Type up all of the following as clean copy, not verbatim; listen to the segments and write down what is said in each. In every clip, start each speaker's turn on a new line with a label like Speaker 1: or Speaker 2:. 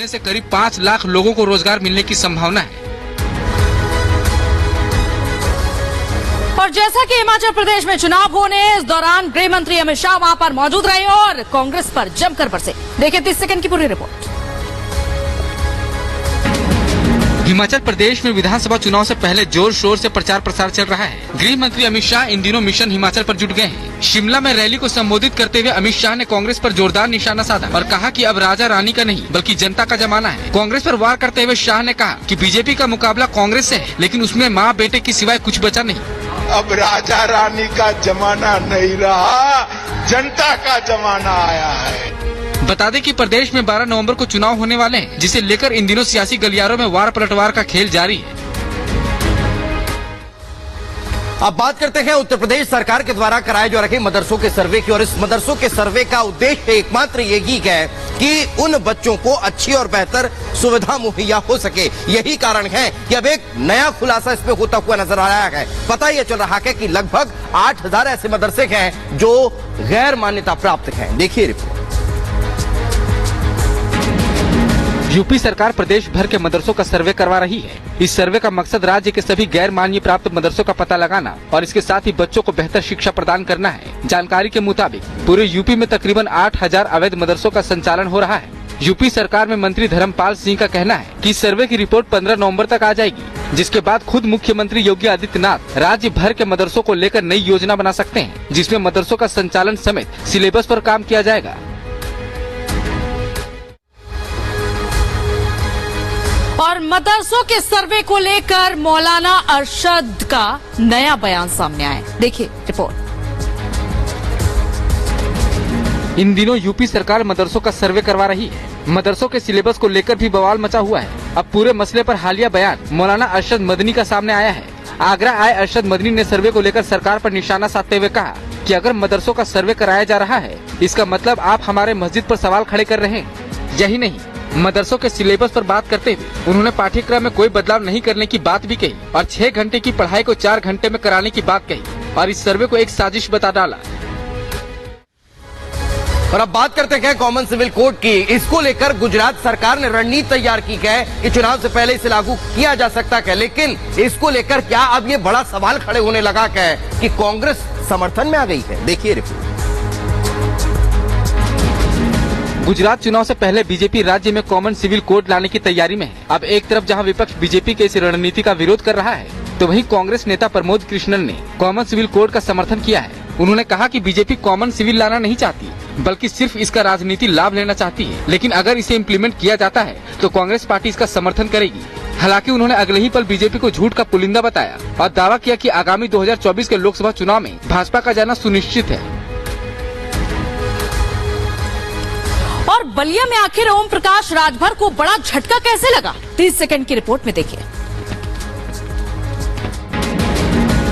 Speaker 1: से करीब 5 लाख लोगों को रोजगार मिलने की संभावना है।
Speaker 2: और जैसा कि हिमाचल प्रदेश में चुनाव होने, इस दौरान गृह मंत्री अमित शाह वहां पर मौजूद रहे और कांग्रेस पर जमकर बरसे। देखिए 30 सेकंड की पूरी रिपोर्ट।
Speaker 1: हिमाचल प्रदेश में विधानसभा चुनाव से पहले जोर शोर से प्रचार प्रसार चल रहा है। गृह मंत्री अमित शाह इन दिनों मिशन हिमाचल पर जुट गए हैं। शिमला में रैली को संबोधित करते हुए अमित शाह ने कांग्रेस पर जोरदार निशाना साधा और कहा कि अब राजा रानी का नहीं बल्कि जनता का जमाना है। कांग्रेस पर वार करते हुए शाह ने कहा कि बीजेपी का मुकाबला कांग्रेस से है, लेकिन उसमें माँ बेटे के सिवाय कुछ बचा नहीं।
Speaker 3: अब राजा रानी का जमाना नहीं रहा, जनता का जमाना आया है।
Speaker 1: बता दें कि प्रदेश में 12 नवंबर को चुनाव होने वाले हैं, जिसे लेकर इन दिनों सियासी गलियारों में वार पलटवार का खेल जारी है।
Speaker 4: अब बात करते हैं उत्तर प्रदेश सरकार के द्वारा कराए जा रहे मदरसों के सर्वे की। और इस मदरसों के सर्वे का उद्देश्य एकमात्र यही है कि उन बच्चों को अच्छी और बेहतर सुविधा मुहैया हो सके। यही कारण है कि अब एक नया खुलासा इसमें होता हुआ नजर आ रहा है। पता यह चल रहा है कि लगभग 8000 ऐसे मदरसे हैं जो गैर मान्यता प्राप्त हैं। देखिए रिपोर्ट।
Speaker 1: यूपी सरकार प्रदेश भर के मदरसों का सर्वे करवा रही है। इस सर्वे का मकसद राज्य के सभी गैर मान्य प्राप्त मदरसों का पता लगाना और इसके साथ ही बच्चों को बेहतर शिक्षा प्रदान करना है। जानकारी के मुताबिक पूरे यूपी में तकरीबन 8000 अवैध मदरसों का संचालन हो रहा है। यूपी सरकार में मंत्री धर्मपाल सिंह का कहना है कि सर्वे की रिपोर्ट 15 नवंबर तक आ जाएगी, जिसके बाद खुद मुख्यमंत्री योगी आदित्यनाथ राज्य भर के मदरसों को लेकर नई योजना बना सकते हैं, जिसमें मदरसों का संचालन समेत सिलेबस पर काम किया जाएगा।
Speaker 2: और मदरसों के सर्वे को लेकर मौलाना अरशद का नया बयान सामने आया। देखिए रिपोर्ट।
Speaker 1: इन दिनों यूपी सरकार मदरसों का सर्वे करवा रही है। मदरसों के सिलेबस को लेकर भी बवाल मचा हुआ है। अब पूरे मसले पर हालिया बयान मौलाना अरशद मदनी का सामने आया है। आगरा आए अरशद मदनी ने सर्वे को लेकर सरकार पर निशाना साधते हुए कहा कि अगर मदरसों का सर्वे कराया जा रहा है, इसका मतलब आप हमारे मस्जिद पर सवाल खड़े कर रहे हैं। यही नहीं, मदरसों के सिलेबस पर बात करते हुए उन्होंने पाठ्यक्रम में कोई बदलाव नहीं करने की बात भी कही और 6 घंटे की पढ़ाई को 4 घंटे में कराने की बात कही और इस सर्वे को एक साजिश बता डाला।
Speaker 4: और अब बात करते हैं कॉमन सिविल कोड की। इसको लेकर गुजरात सरकार ने रणनीति तैयार की है कि चुनाव से पहले इसे लागू किया जा सकता है, लेकिन इसको लेकर क्या अब ये बड़ा सवाल खड़े होने लगा है कि कांग्रेस समर्थन में आ गई है। देखिए रिपोर्ट।
Speaker 1: गुजरात चुनाव से पहले बीजेपी राज्य में कॉमन सिविल कोड लाने की तैयारी में है। अब एक तरफ जहां विपक्ष बीजेपी के इस रणनीति का विरोध कर रहा है, तो वहीं कांग्रेस नेता प्रमोद कृष्णन ने कॉमन सिविल कोड का समर्थन किया है। उन्होंने कहा कि बीजेपी कॉमन सिविल लाना नहीं चाहती, बल्कि सिर्फ इसका राजनीति लाभ लेना चाहती है। लेकिन अगर इसे इम्प्लीमेंट किया जाता है तो कांग्रेस पार्टी इसका समर्थन करेगी। हालांकि उन्होंने अगले ही पल बीजेपी को झूठ का पुलिंदा बताया और दावा किया कि आगामी 2024 के लोकसभा चुनाव में भाजपा का जाना सुनिश्चित है।
Speaker 2: और बलिया में आखिर ओम प्रकाश राजभर को बड़ा झटका कैसे लगा, 30 सेकंड की रिपोर्ट में देखिए।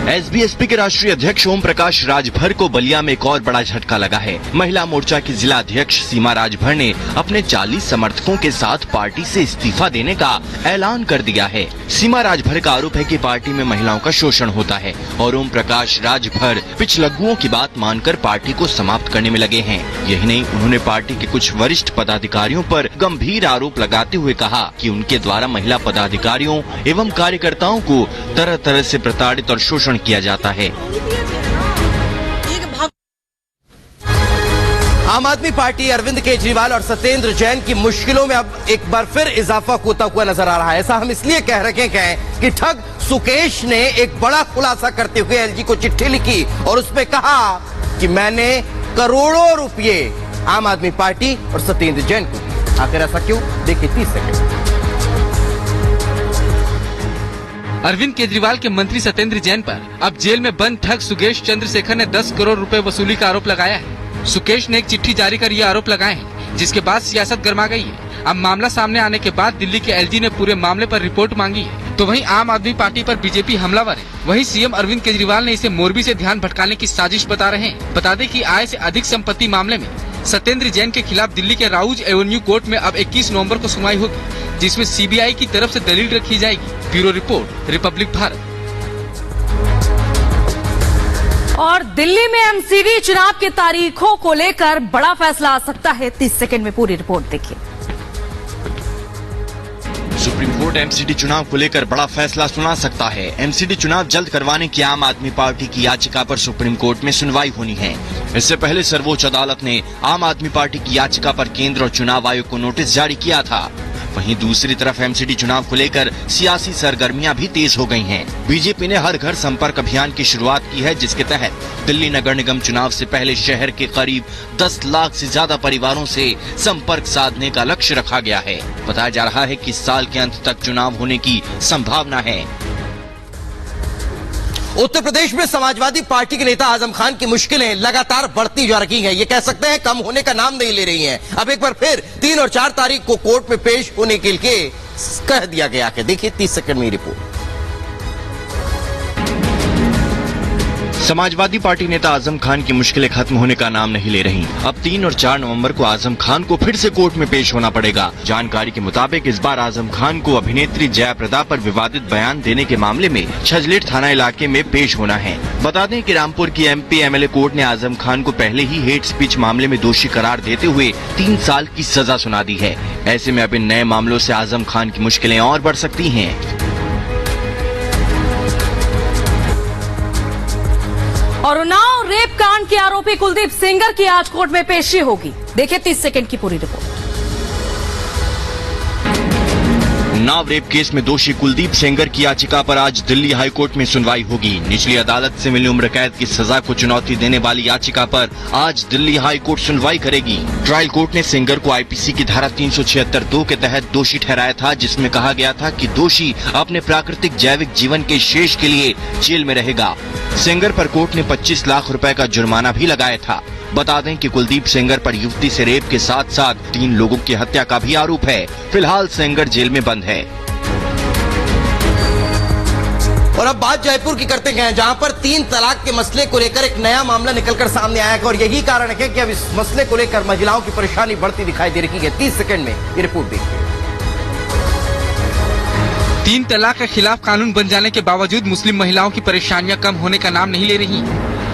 Speaker 5: एसबीएसपी के राष्ट्रीय अध्यक्ष ओम प्रकाश राजभर को बलिया में एक और बड़ा झटका लगा है। महिला मोर्चा की जिला अध्यक्ष सीमा राजभर ने अपने 40 समर्थकों के साथ पार्टी से इस्तीफा देने का ऐलान कर दिया है। सीमा राजभर का आरोप है कि पार्टी में महिलाओं का शोषण होता है और ओम प्रकाश राजभर पिछलग्गुओं की बात मानकर पार्टी को समाप्त करने में लगे हैं। यही नहीं, उन्होंने पार्टी के कुछ वरिष्ठ पदाधिकारियों पर गंभीर आरोप लगाते हुए कहा कि उनके द्वारा महिला पदाधिकारियों एवं कार्यकर्ताओं को तरह तरह से प्रताड़ित और शोषण किया जाता है।
Speaker 4: आम आदमी पार्टी अरविंद केजरीवाल और सत्येंद्र जैन की मुश्किलों में अब एक बार फिर इजाफा होता हुआ नजर आ रहा है। ऐसा हम इसलिए कह रहे हैं कि ठग सुकेश ने एक बड़ा खुलासा करते हुए एलजी को चिट्ठी लिखी और उसमें कहा कि मैंने करोड़ों रुपए आम आदमी पार्टी और सत्येंद्र जैन को दिए। आखिर ऐसा क्यों, देखिए 30 सेकंड।
Speaker 1: अरविंद केजरीवाल के मंत्री सत्येंद्र जैन पर अब जेल में बंद ठग सुकेश चंद्रशेखर ने 10 करोड़ रुपए वसूली का आरोप लगाया है। सुकेश ने एक चिट्ठी जारी कर ये आरोप लगाए हैं, जिसके बाद सियासत गर्मा गई है। अब मामला सामने आने के बाद दिल्ली के एलजी ने पूरे मामले पर रिपोर्ट मांगी है। तो वहीं आम आदमी पार्टी पर बीजेपी हमलावर है। वहीं सीएम अरविंद केजरीवाल ने इसे मोरबी से ध्यान भटकाने की साजिश बता रहे हैं। बता दें कि आय से अधिक संपत्ति मामले में सत्येंद्र जैन के खिलाफ दिल्ली के राउज एवेन्यू कोर्ट में अब 21 नवंबर को सुनवाई होगी, जिसमें सीबीआई की तरफ से दलील रखी जाएगी। Bureau report, Republic Bharat.
Speaker 2: और दिल्ली में एमसीडी चुनाव की तारीखों को लेकर बड़ा फैसला आ सकता है। 30 सेकंड में पूरी रिपोर्ट देखिए।
Speaker 5: सुप्रीम कोर्ट एमसीडी चुनाव को लेकर बड़ा फैसला सुना सकता है। एमसीडी चुनाव जल्द करवाने की आम आदमी पार्टी की याचिका पर सुप्रीम कोर्ट में सुनवाई होनी है। इससे पहले सर्वोच्च अदालत ने आम आदमी पार्टी की याचिका पर केंद्र और चुनाव आयोग को नोटिस जारी किया था। वहीं दूसरी तरफ एमसीडी चुनाव को लेकर सियासी सरगर्मियां भी तेज हो गई हैं। बीजेपी ने हर घर संपर्क अभियान की शुरुआत की है, जिसके तहत दिल्ली नगर निगम चुनाव से पहले शहर के करीब 10 लाख से ज्यादा परिवारों से संपर्क साधने का लक्ष्य रखा गया है। बताया जा रहा है कि इस साल के अंत तक चुनाव होने की संभावना है।
Speaker 4: उत्तर प्रदेश में समाजवादी पार्टी के नेता आजम खान की मुश्किलें लगातार बढ़ती जा रही हैं। ये कह सकते हैं कम होने का नाम नहीं ले रही हैं। अब एक बार फिर 3 और 4 तारीख को कोर्ट में पेश होने के लिए कह दिया गया है। देखिए 30 सेकंड में रिपोर्ट।
Speaker 5: समाजवादी पार्टी नेता आजम खान की मुश्किलें खत्म होने का नाम नहीं ले रही। अब 3 और 4 नवंबर को आजम खान को फिर से कोर्ट में पेश होना पड़ेगा। जानकारी के मुताबिक इस बार आजम खान को अभिनेत्री जया प्रदा पर विवादित बयान देने के मामले में छजलेट थाना इलाके में पेश होना है। बता दें कि रामपुर की एमपी एमएलए कोर्ट ने आजम खान को पहले ही हेट स्पीच मामले में दोषी करार देते हुए 3 साल की सजा सुना दी है। ऐसे में अब इन नए मामलों से आजम खान की मुश्किलें और बढ़ सकती हैं।
Speaker 2: और उन्नाव रेप कांड के आरोपी कुलदीप सेंगर की आज कोर्ट में पेशी होगी। देखिए 30 सेकंड की पूरी रिपोर्ट।
Speaker 5: उन्नाव रेप केस में दोषी कुलदीप सेंगर की याचिका पर आज दिल्ली हाई कोर्ट में सुनवाई होगी। निचली अदालत से मिली उम्र कैद की सजा को चुनौती देने वाली याचिका पर आज दिल्ली हाई कोर्ट सुनवाई करेगी। ट्रायल कोर्ट ने सेंगर को आईपीसी की धारा 376(2) के तहत दोषी ठहराया था, जिसमें कहा गया था कि दोषी अपने प्राकृतिक जैविक जीवन के शेष के लिए जेल में रहेगा। सेंगर पर कोर्ट ने 25 लाख रुपए का जुर्माना भी लगाया था। बता दें कि कुलदीप सेंगर पर युवती से रेप के साथ साथ 3 लोगों की हत्या का भी आरोप है। फिलहाल सेंगर जेल में बंद है।
Speaker 4: और अब बात जयपुर की करते हैं, जहां पर 3 तलाक के मसले को लेकर एक नया मामला निकलकर सामने आया है और यही कारण है कि अब इस मसले को लेकर महिलाओं की परेशानी बढ़ती दिखाई दे रही है। 30 सेकंड में ये रिपोर्ट देखिए।
Speaker 1: 3 तलाक के खिलाफ कानून बन जाने के बावजूद मुस्लिम महिलाओं की परेशानियां कम होने का नाम नहीं ले रही।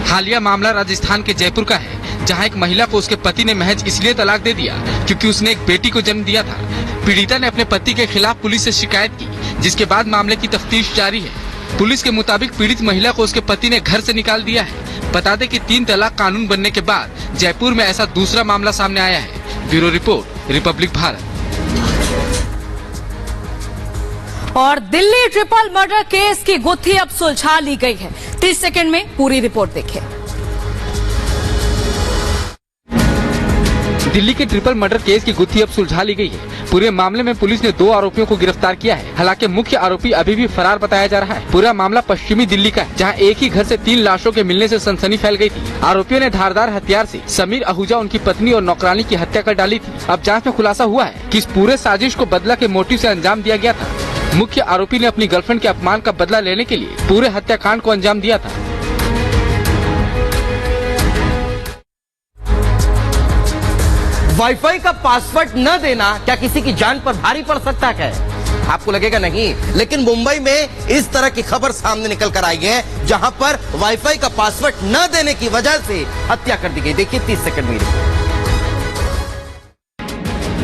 Speaker 1: हालिया मामला राजस्थान के जयपुर का है, जहां एक महिला को उसके पति ने महज इसलिए तलाक दे दिया क्योंकि उसने एक बेटी को जन्म दिया था। पीड़िता ने अपने पति के खिलाफ पुलिस से शिकायत की, जिसके बाद मामले की तफ्तीश जारी है। पुलिस के मुताबिक पीड़ित महिला को उसके पति ने घर से निकाल दिया है। बता दें कि 3 तलाक कानून बनने के बाद जयपुर में ऐसा दूसरा मामला सामने आया है। Bureau report, Republic Bharat.
Speaker 2: और दिल्ली ट्रिपल मर्डर केस की गुत्थी अब सुलझा ली गई है। 30 सेकंड में पूरी रिपोर्ट देखें।
Speaker 1: दिल्ली के ट्रिपल मर्डर केस की गुत्थी अब सुलझा ली गई है। पूरे मामले में पुलिस ने 2 आरोपियों को गिरफ्तार किया है। हालांकि मुख्य आरोपी अभी भी फरार बताया जा रहा है। पूरा मामला पश्चिमी दिल्ली का है, जहां एक ही घर से 3 लाशों के मिलने से सनसनी फैल गई थी। आरोपियों ने धारदार हथियार से समीर आहूजा, उनकी पत्नी और नौकरानी की हत्या कर डाली थी। अब जांच में खुलासा हुआ है कि इस पूरे साजिश को बदला के मोटिव से अंजाम दिया गया था। मुख्य आरोपी ने अपनी गर्लफ्रेंड के अपमान का बदला लेने के लिए पूरे हत्याकांड को अंजाम दिया था।
Speaker 4: वाईफाई का पासवर्ड न देना क्या किसी की जान पर भारी पड़ सकता है? आपको लगेगा नहीं, लेकिन मुंबई में इस तरह की खबर सामने निकल कर आई है, जहां पर वाईफाई का पासवर्ड न देने की वजह से हत्या कर दी गई। देखिए 30 सेकंड में।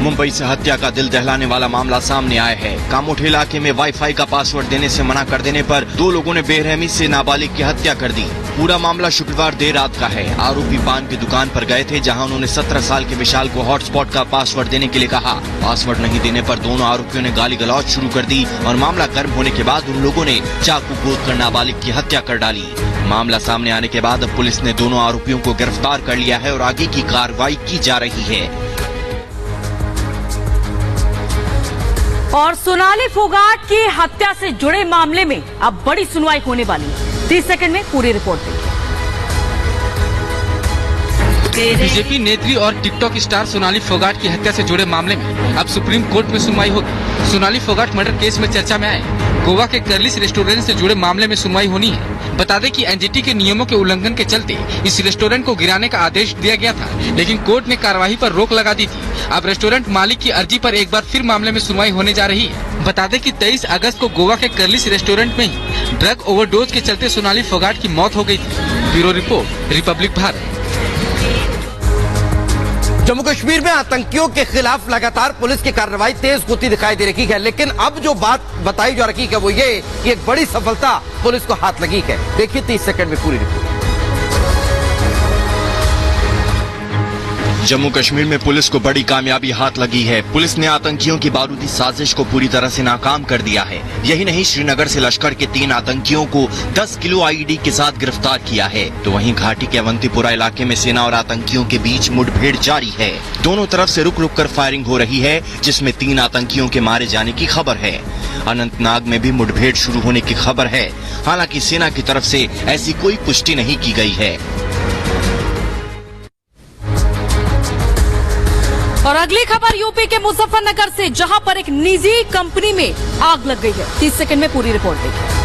Speaker 5: मुंबई से हत्या का दिल दहलाने वाला मामला सामने आया है। कामोठे इलाके में वाईफाई का पासवर्ड देने से मना कर देने पर 2 लोगों ने बेरहमी से नाबालिग की हत्या कर दी। पूरा मामला शुक्रवार देर रात का है। आरोपी पान की दुकान पर गए थे, जहां उन्होंने 17 साल के विशाल को हॉटस्पॉट का पासवर्ड देने के लिए कहा। पासवर्ड नहीं देने पर दोनों आरोपियों ने गाली गलौज शुरू कर दी और मामला गर्म होने के बाद उन लोगों ने चाकू गोद कर नाबालिग की हत्या कर डाली। मामला सामने आने के बाद अब पुलिस ने दोनों आरोपियों को गिरफ्तार कर लिया है और आगे की कार्रवाई की जा रही है।
Speaker 2: और सोनाली फोगाट की हत्या से जुड़े मामले में अब बड़ी सुनवाई होने वाली है। 30 सेकंड में पूरी रिपोर्ट देखिए।
Speaker 1: बीजेपी नेत्री और टिकटॉक स्टार सोनाली फोगाट की हत्या से जुड़े मामले में अब सुप्रीम कोर्ट में सुनवाई होगी। सोनाली फोगाट मर्डर केस में चर्चा में आए गोवा के कर्लिस रेस्टोरेंट से जुड़े मामले में सुनवाई होनी है। बता दें कि एनजीटी के नियमों के उल्लंघन के चलते इस रेस्टोरेंट को गिराने का आदेश दिया गया था, लेकिन कोर्ट ने कार्यवाही पर रोक लगा दी थी। अब रेस्टोरेंट मालिक की अर्जी पर एक बार फिर मामले में सुनवाई होने जा रही है। बता दें कि 23 अगस्त को गोवा के कर्लिस रेस्टोरेंट में ही ड्रग ओवरडोज के चलते सोनाली फोगाट की मौत हो गई थी। Bureau report, Republic Bharat.
Speaker 4: Jammu Kashmir में आतंकियों के खिलाफ लगातार पुलिस की कार्रवाई तेज होती दिखाई दे रही है, लेकिन अब जो बात बताई जा रही है वो ये कि एक बड़ी सफलता पुलिस को हाथ लगी है। देखिए 30 सेकंड में पूरी रिपोर्ट।
Speaker 5: जम्मू कश्मीर में पुलिस को बड़ी कामयाबी हाथ लगी है। पुलिस ने आतंकियों की बारूदी साजिश को पूरी तरह से नाकाम कर दिया है। यही नहीं, श्रीनगर से लश्कर के 3 आतंकियों को 10 किलो आईईडी के साथ गिरफ्तार किया है। तो वहीं घाटी के अवंतीपुरा इलाके में सेना और आतंकियों के बीच मुठभेड़ जारी है। दोनों तरफ से रुक रुक कर फायरिंग हो रही है, जिसमें 3 आतंकियों के मारे जाने की खबर है। अनंतनाग में भी मुठभेड़ शुरू होने की खबर है। हालांकि सेना की तरफ से ऐसी कोई पुष्टि नहीं की गई है।
Speaker 2: और अगली खबर यूपी के मुजफ्फरनगर से, जहां पर एक निजी कंपनी में आग लग गई है। 30 सेकंड में पूरी रिपोर्ट देखिए।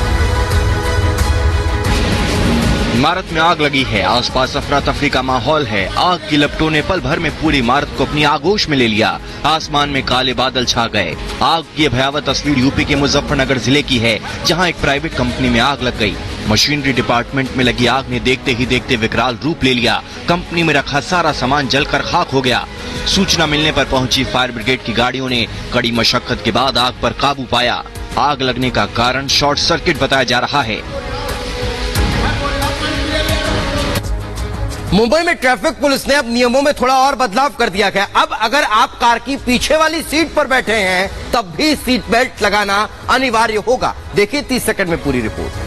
Speaker 5: इमारत में आग लगी है। आसपास अफरा तफरी का माहौल है। आग की लपटों ने पल भर में पूरी इमारत को अपनी आगोश में ले लिया। आसमान में काले बादल छा गए। आग की भयावह तस्वीर यूपी के मुजफ्फरनगर जिले की है, जहां एक प्राइवेट कंपनी में आग लग गई। मशीनरी डिपार्टमेंट में लगी आग ने देखते ही देखते विकराल रूप ले लिया। कंपनी में रखा सारा सामान जलकर खाक हो गया। सूचना मिलने पर पहुंची फायर ब्रिगेड की गाड़ियों ने कड़ी मशक्कत के बाद आग पर काबू पाया। आग लगने का कारण शॉर्ट सर्किट बताया जा रहा है।
Speaker 4: मुंबई में ट्रैफिक पुलिस ने अब नियमों में थोड़ा और बदलाव कर दिया है। अब अगर आप कार की पीछे वाली सीट पर बैठे हैं तब भी सीट बेल्ट लगाना अनिवार्य होगा। देखिए 30 सेकंड में पूरी रिपोर्ट।